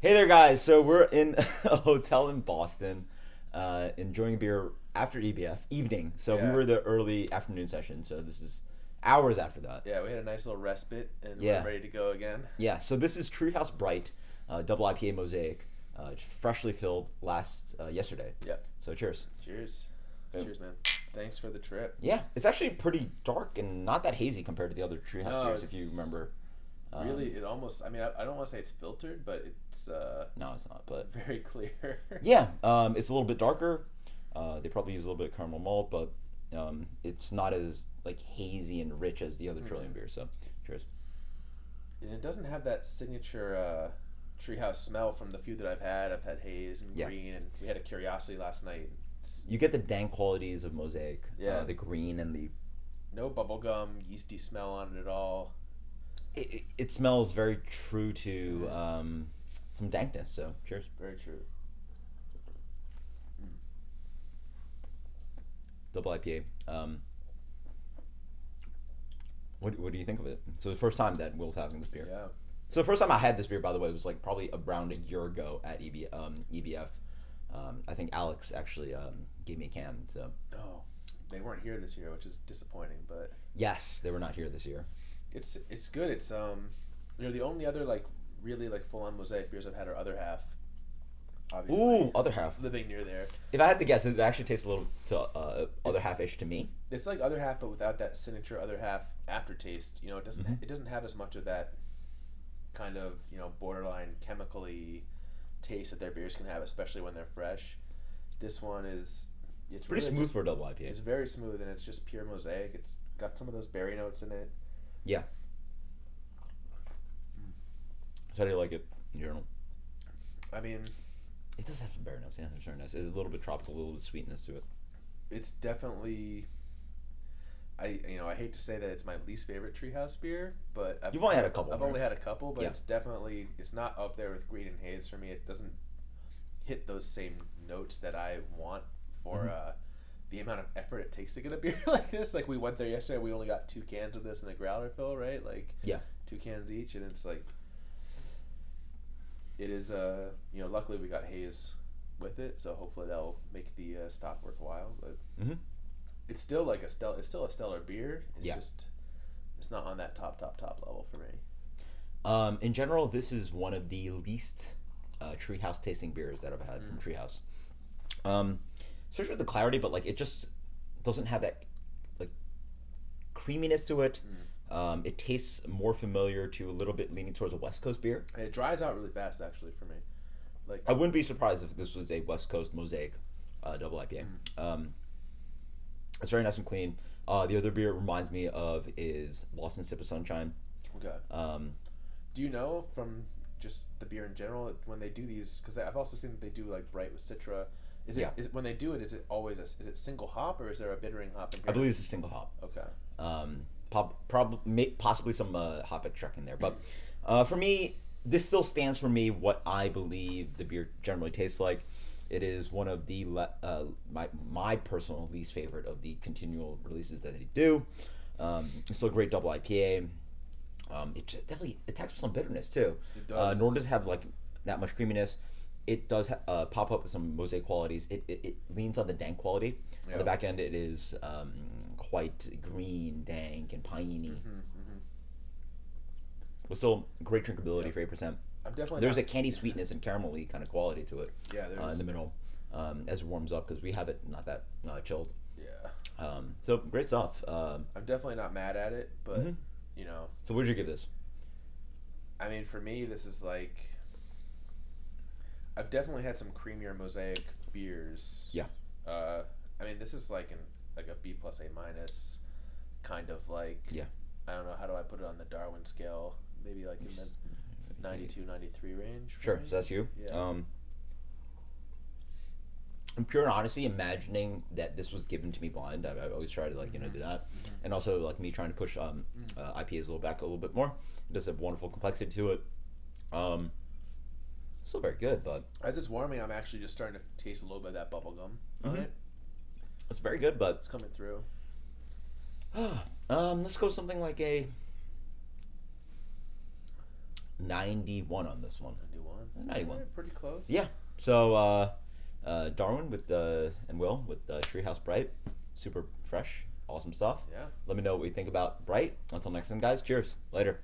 Hey there, guys. So we're in a hotel in Boston, enjoying a beer after EBF evening. So we Yeah, were the early afternoon session. So this is hours after that. yeah, we had a nice little respite and we're Yeah, ready to go again. yeah. So this is Treehouse Bright, double IPA Mosaic, freshly filled last yesterday. Yep. So cheers. Cheers. Boom. Cheers, man. Thanks for the trip. Yeah, it's actually pretty dark and not that hazy compared to the other Treehouse No, beers, if you it's remember. really, it almost, I don't want to say it's filtered, but it's No, it's not. But very clear. yeah, it's a little bit darker. They probably use a little bit of caramel malt, but it's not as like hazy and rich as the other Trillium beers. So, cheers. And it doesn't have that signature treehouse smell from the few that I've had. I've had haze and Yeah. green, and we had a curiosity last night. It's You get the dank qualities of Mosaic, Yeah. the green and the. no bubblegum, yeasty smell on it at all. It smells very true to some dankness. So, cheers. Very true. Double IPA. What do you think of it? So the first time that Will's having this beer. Yeah. So the first time I had this beer, by the way, was like probably around a year ago at EBF. I think Alex actually gave me a can. So Oh, they weren't here this year, which is disappointing, but yes, they were not here this year. it's good. It's the only other like really like full on mosaic beers I've had are other half. Obviously, Ooh, other half. living near there, If I had to guess, it actually tastes a little to other half-ish to me. it's like other half, but without that signature other half aftertaste. You know, it doesn't have as much of that kind of borderline chemically taste that their beers can have, especially when they're fresh. This one is it's Pretty really smooth just, for a double IPA. it's very smooth and it's just pure mosaic. It's got some of those berry notes in it. Yeah. So how do you like it in general? I mean, It does have some berry notes. Yeah, it's very nice. It's a little bit tropical, a little bit of sweetness to it. it's definitely. I hate to say that it's my least favorite treehouse beer, but You've only had a couple, I've right? only had a couple, but Yeah. it's not up there with green and haze for me. It doesn't hit those same notes that I want for the amount of effort it takes to get a beer like this. Like we went there yesterday, we only got 2 cans of this in a growler fill, right? Like Yeah. 2 cans each, and it's like it is. Luckily we got haze with it, so hopefully that'll make the stop worthwhile. But Mm-hmm. it's still like it's still a stellar beer. It's Yeah. just it's not on that top level for me. In general, this is one of the least Treehouse tasting beers that I've had from Treehouse. Especially with the clarity, but like it just doesn't have that like creaminess to it. It tastes more familiar to a little bit leaning towards a West Coast beer. And it dries out really fast, actually, for me. Like I wouldn't be surprised if this was a West Coast Mosaic double IPA. It's very nice and clean. The other beer it reminds me of is Lost in Sip of Sunshine. okay. Do you know from just the beer in general when they do these? Because I've also seen that they do like Bright with Citra. Yeah. Is it when they do it? Is it always is it single hop or is there a bittering hop in here? I believe it's a single hop. Okay. Possibly some hop extract in there, but for me, this still stands for me what I believe the beer generally tastes like. It is one of the my personal least favorite of the continual releases that they do. It's still a great double IPA. Definitely attacks with some bitterness too. It does. Nor does it have like that much creaminess. It does pop up with some mosaic qualities. It leans on the dank quality. On Yeah. the back end, it is quite green, dank, and piney. But still, great drinkability for 8%. I'm definitely There's not, a candy sweetness and caramelly kind of quality to it. Yeah, there's In the middle, as it warms up because we have it not that chilled. yeah. So great stuff. I'm definitely not mad at it, but you know, So what did you give this? I mean, for me, this is like I've definitely had some creamier mosaic beers. Yeah. I mean, this is like a B plus A minus, kind of like Yeah. I don't know how do I put it on the Darwin scale? Maybe like in the 92, 93 range. for Sure. me? So that's you. Yeah. In pure honesty, imagining that this was given to me blind, I always try to like do that, and also like me trying to push IPAs a little back a little bit more. It does have wonderful complexity to it. Still very good, but As it's warming, I'm actually just starting to taste a little bit of that bubble gum on it. it's very good. But It's coming through. let's go something like a 91 on this one. 91. 91. Yeah, pretty close. Yeah. So Darwin and Will with Treehouse Bright, super fresh, awesome stuff. Yeah. Let me know what you think about Bright. Until next time, guys. Cheers. Later.